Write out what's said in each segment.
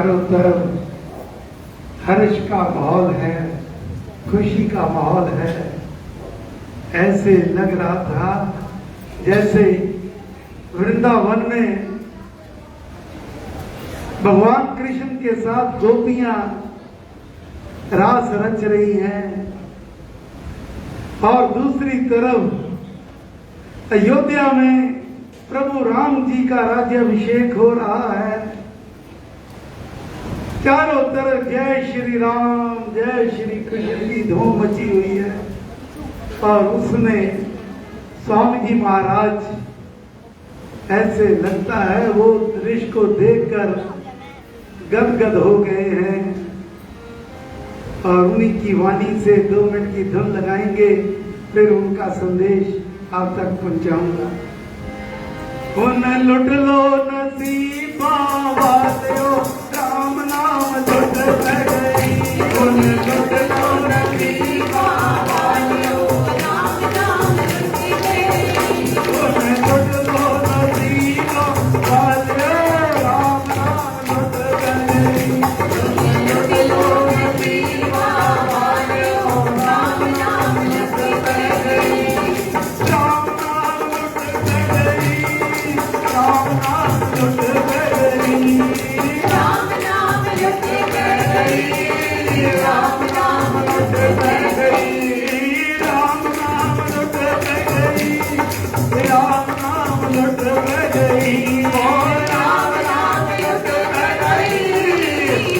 चारों तरफ हर्ष का माहौल है, खुशी का माहौल है। ऐसे लग रहा था जैसे वृंदावन में भगवान कृष्ण के साथ गोपियां रास रच रही हैं और दूसरी तरफ अयोध्या में प्रभु राम जी का राज्याभिषेक हो रहा है। चारों तरफ जय श्री राम जय श्री कृष्ण की धूम मची हुई है और उसमें स्वामी जी महाराज ऐसे लगता है वो दृश्य को देखकर गदगद हो गए हैं और उन्हीं की वाणी से 2 मिनट की धुन लगाएंगे, फिर उनका संदेश आप तक पहुंचाऊंगा। उन लुट लो नसीबा वालियो, राम नाम लुट गई। उन लुट लो नसीबा वालियो, राम नाम लुट गई। उन लुट लो नसीबा वालियो, राम नाम लुट गई। उन लुट लो नसीबा वालियो, राम नाम लुट गई। राम नाम लुट गई, राम नाम लुट गई। राम नाम लुट गई, राम नाम लुट गई। राम नाम लुट गई, राम नाम लुट गई। ओ राम नाम लुट गई,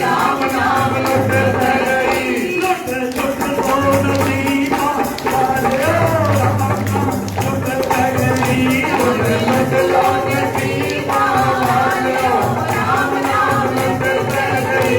राम नाम लुट गई। लुट लुट लो नसीबा वालियो, राम नाम लुट गई। लुट लो नसीबा वालियो, राम नाम लुट गई।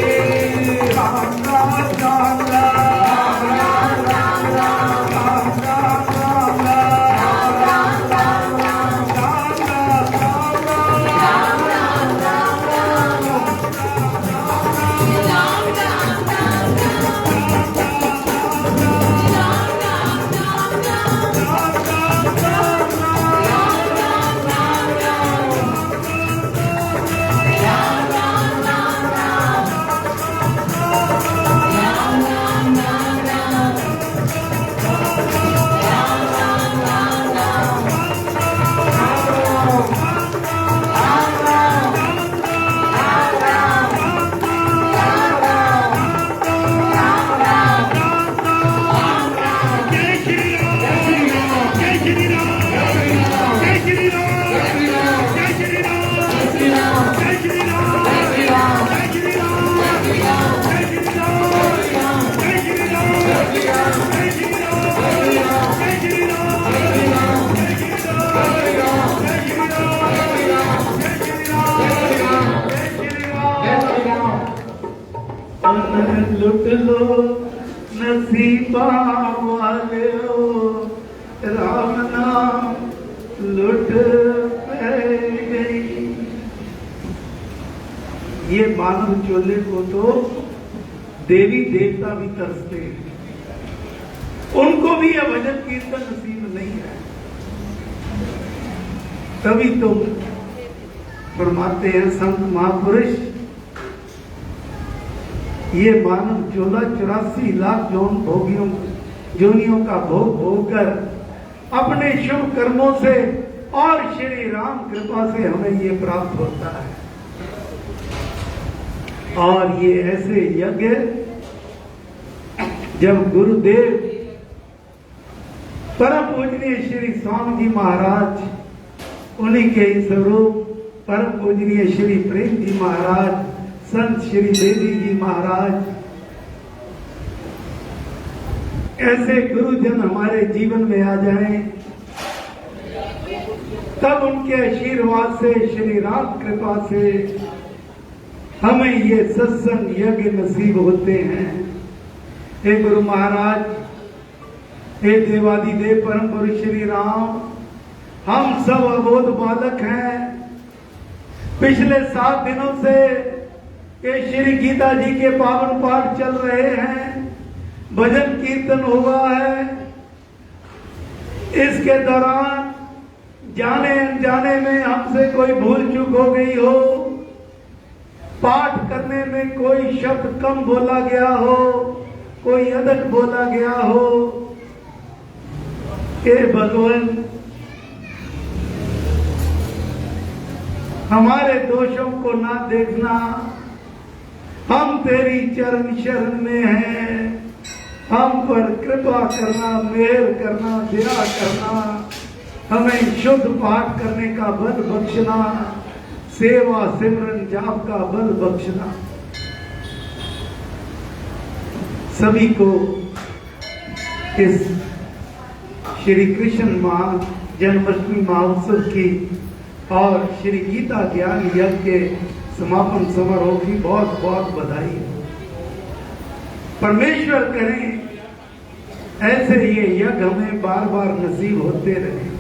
राम राम राम राम राम राम राम राम राम राम राम राम राम राम लुट लो नसीबा वालियो, राम नाम लुट गई। ये मानव चोले को तो देवी देवता भी तरसते हैं, उनको भी यह भजन कीर्तन नसीब नहीं है। तभी तो फरमाते हैं संत महापुरुष, ये मानव चोला 84 लाख जोनियों का भोग होकर अपने शुभ कर्मों से और श्री राम कृपा से हमें ये प्राप्त होता है। और ये ऐसे यज्ञ जब गुरुदेव परम पूजनीय श्री स्वामी जी महाराज, उन्हीं के स्वरूप परम पूजनीय श्री प्रेम जी महाराज, संत श्री बेदी जी महाराज, ऐसे गुरुजन हमारे जीवन में आ जाएं, तब उनके आशीर्वाद से श्री राम कृपा से हमें ये सत्संग यज्ञ नसीब होते हैं। हे गुरु महाराज, हे देवादिदेव परम पुरुष श्री राम, हम सब अबोध बालक हैं। पिछले 7 दिनों से ये श्री गीता जी के पावन पाठ चल रहे हैं, भजन कीर्तन हुआ है। इसके दौरान जाने अनजाने में हमसे कोई भूल चूक हो गई हो पाठ करने में कोई शब्द कम बोला गया हो, कोई अधिक बोला गया हो, हे भगवान हमारे दोषों को ना देखना, हम तेरी चरण शरण में हैं, हम पर कृपा करना, मेहर करना, दया करना, हमें शुद्ध पाठ करने का बल बख्शना, सेवा सिमरन जाप का बल बख्शना। सभी को इस श्री कृष्ण जन्माष्टमी महोत्सव की और श्री गीता ज्ञान यज्ञ के समापन समारोह की बहुत बहुत बधाई। परमेश्वर करें ऐसे ये यज्ञ हमें बार बार नसीब होते रहे।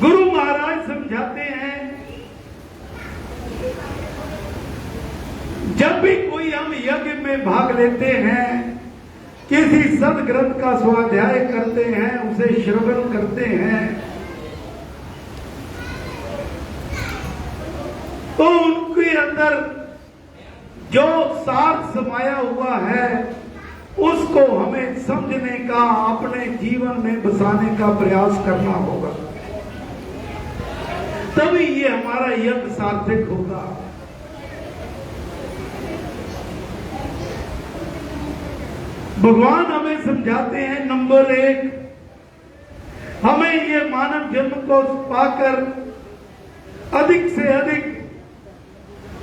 गुरु महाराज समझाते हैं, जब भी कोई हम यज्ञ में भाग लेते हैं, किसी सदग्रंथ का स्वाध्याय करते हैं, उसे श्रवण करते हैं, तो उनके अंदर जो सार समाया हुआ है उसको हमें समझने का, अपने जीवन में बसाने का प्रयास करना होगा, तभी ये हमारा यज्ञ सार्थक होगा। भगवान हमें समझाते हैं, नंबर 1, हमें ये मानव जन्म को पाकर अधिक से अधिक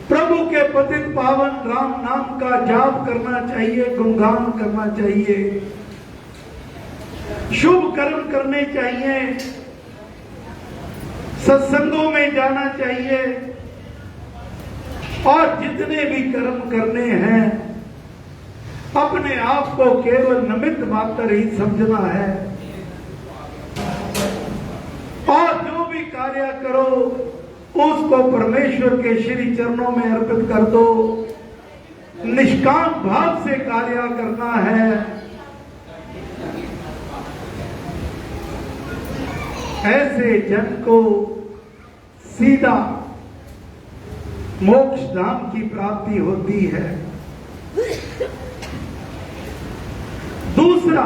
प्रभु के पतित पावन राम नाम का जाप करना चाहिए, गुणगान करना चाहिए, शुभ कर्म करने चाहिए, सत्संगों में जाना चाहिए, और जितने भी कर्म करने हैं अपने आप को केवल निमित्त मात्र ही समझना है, और जो भी कार्य करो उसको परमेश्वर के श्री चरणों में अर्पित कर दो, निष्काम भाव से कार्य करना है। ऐसे जन को सीधा मोक्ष धाम की प्राप्ति होती है। दूसरा,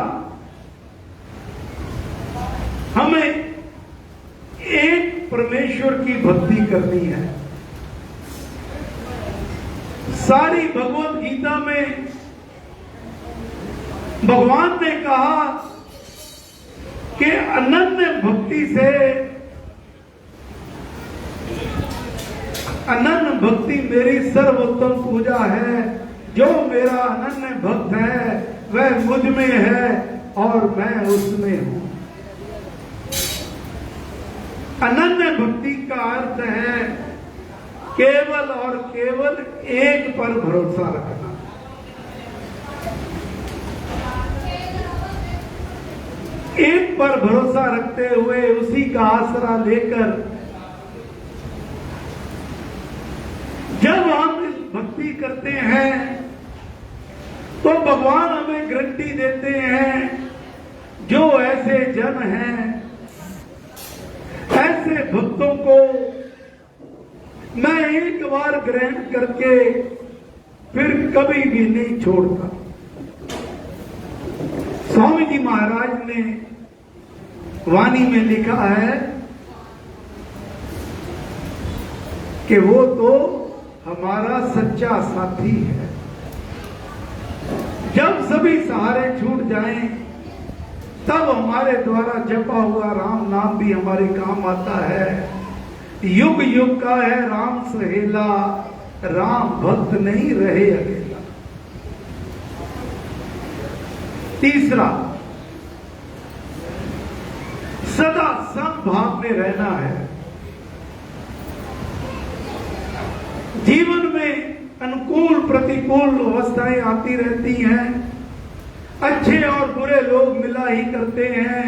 हमें एक परमेश्वर की भक्ति करनी है। सारी भगवत गीता में भगवान ने कहा कि अनन्य भक्ति से, अनन्य भक्ति मेरी सर्वोत्तम पूजा है। जो मेरा अनन्य भक्त है वह मुझ में है और मैं उसमें हूं। अनन्य भक्ति का अर्थ है केवल और केवल एक पर भरोसा रखना। एक पर भरोसा रखते हुए उसी का आसरा लेकर जब हम भक्ति करते हैं तो भगवान हमें गारंटी देते हैं, जो ऐसे जन हैं, ऐसे भक्तों को मैं एक बार ग्रहण करके फिर कभी भी नहीं छोड़ता। स्वामी जी महाराज ने वाणी में लिखा है कि वो तो हमारा सच्चा साथी है। जब सभी सहारे छूट जाएं, तब हमारे द्वारा जपा हुआ राम नाम भी हमारे काम आता है। युग युग का है राम सहेला, राम भक्त नहीं रहे अकेला। तीसरा, सदा समभाव में रहना है। जीवन में अनुकूल प्रतिकूल अवस्थाएं आती रहती हैं, अच्छे और बुरे लोग मिला ही करते हैं।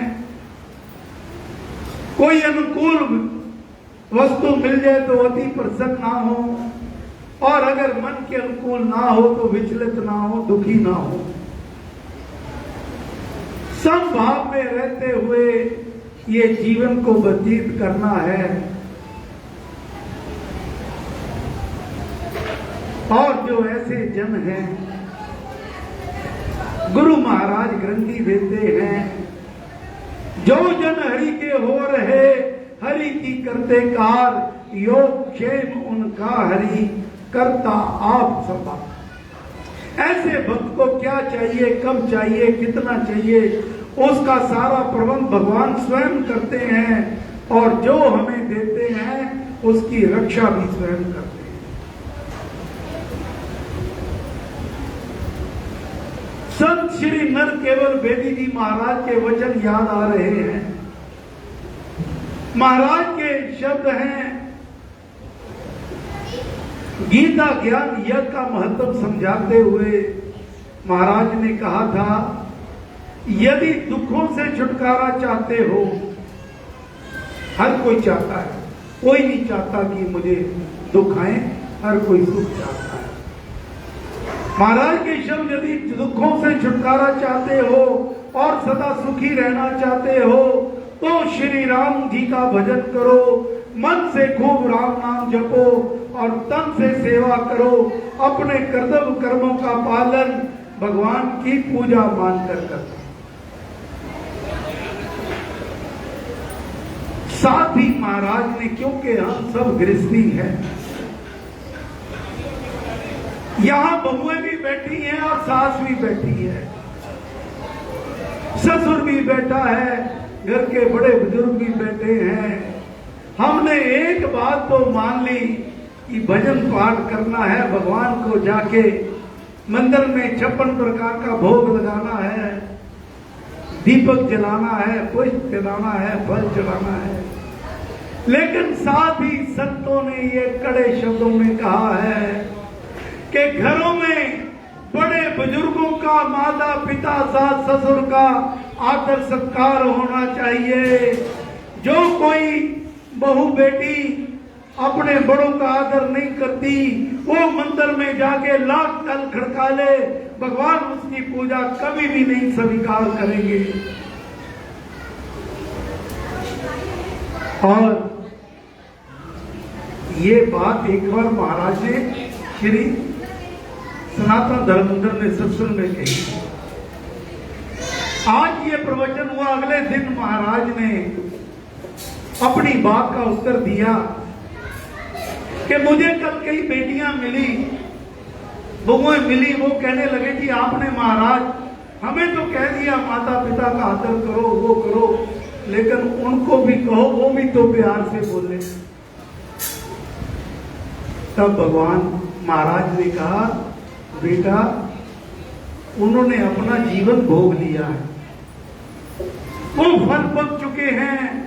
कोई अनुकूल वस्तु मिल जाए तो अति प्रसन्न ना हो, और अगर मन के अनुकूल ना हो तो विचलित ना हो, दुखी ना हो। समभाव में रहते हुए ये जीवन को व्यतीत करना है। और जो ऐसे जन हैं, गुरु महाराज ग्रंथि देते हैं, जो जन हरि के हो रहे, हरि की करते कार, योग क्षेम उनका हरि करता आप सदा। ऐसे भक्त को क्या चाहिए, कब चाहिए, कितना चाहिए, उसका सारा प्रबंध भगवान स्वयं करते हैं और जो हमें देते हैं उसकी रक्षा भी स्वयं करते हैं। संत श्री नर केवल बेदी जी महाराज के वचन याद आ रहे हैं। महाराज के शब्द हैं, गीता ज्ञान यज्ञ का महत्व समझाते हुए महाराज ने कहा था, यदि दुखों से छुटकारा चाहते हो, हर कोई चाहता है, कोई नहीं चाहता कि मुझे दुख आए, हर कोई सुख चाहता है। महाराज के शब्द, यदि दुखों से छुटकारा चाहते हो और सदा सुखी रहना चाहते हो तो श्री राम जी का भजन करो, मन से खूब राम नाम जपो और तन से सेवा करो, अपने कर्तव्य कर्मों का पालन भगवान की पूजा मानकर करो। साथ ही महाराज ने, क्योंकि हम सब गृहस्थी हैं, यहां बहुएं भी बैठी हैं और सास भी बैठी है, ससुर भी बैठा है, घर के बड़े बुजुर्ग भी बैठे हैं। हमने एक बात तो मान ली कि भजन पाठ करना है, भगवान को जाके मंदिर में 56 प्रकार का भोग लगाना है, दीपक जलाना है, पुष्प जलाना है, फल चढ़ाना है। लेकिन साथ ही संतों ने ये कड़े शब्दों में कहा है कि घरों में बड़े बुजुर्गों का, माता पिता सास ससुर का आदर सत्कार होना चाहिए। जो कोई बहू बेटी अपने बड़ों का आदर नहीं करती, वो मंदिर में जाके लाख तल खड़का ले, भगवान उसकी पूजा कभी भी नहीं स्वीकार करेंगे। और ये बात एक बार महाराज ने श्री सनातन धर्म मंदिर ने सत्संग में कही। आज ये प्रवचन हुआ, अगले दिन महाराज ने अपनी बात का उत्तर दिया कि मुझे कल कई बेटियां मिली, बहुएं मिली, वो कहने लगे कि आपने महाराज हमें तो कह दिया माता पिता का आदर करो, वो करो, लेकिन उनको भी कहो, वो भी तो प्यार से बोले। तब भगवान महाराज ने कहा, बेटा उन्होंने अपना जीवन भोग लिया है, वो फल पक चुके हैं,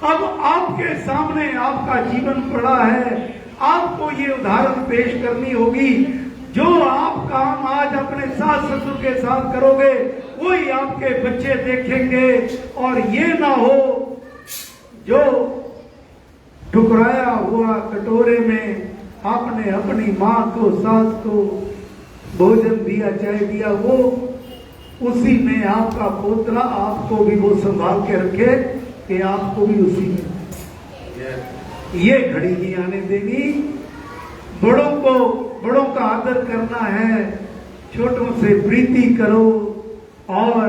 अब आपके सामने आपका जीवन पड़ा है, आपको ये उदाहरण पेश करनी होगी। जो आप काम आज अपने सास ससुर के साथ करोगे वही आपके बच्चे देखेंगे, और ये ना हो जो ठुकराया हुआ कटोरे में आपने अपनी माँ को, सास को भोजन दिया, चाय दिया, वो उसी में आपका पोतरा आपको भी वो संभाल के रखे कि आपको भी उसी में। ये घड़ी नहीं आने देनी। बड़ों का आदर करना है, छोटों से प्रीति करो और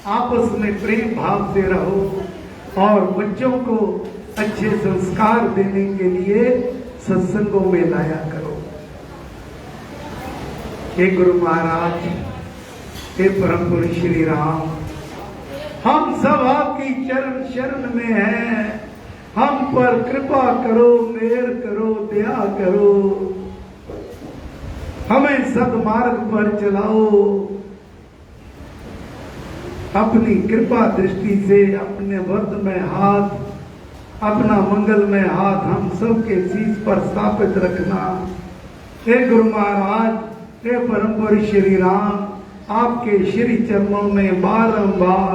आपस में प्रेम भाव से रहो, और बच्चों को अच्छे संस्कार देने के लिए सत्संगों में लाया करो। हे गुरु महाराज, हे परम पुरुष श्री राम, हम सब आपकी चरण शरण में हैं, हम पर कृपा करो, मेहर करो, दया करो, हमें सद्मार्ग पर चलाओ। अपनी कृपा दृष्टि से अपने वर्द में हाथ, अपना मंगल में हाथ हम सबके शीश पर स्थापित रखना। हे गुरु महाराज, हे परम पुरुष श्री राम, आपके श्री चरणों में बारंबार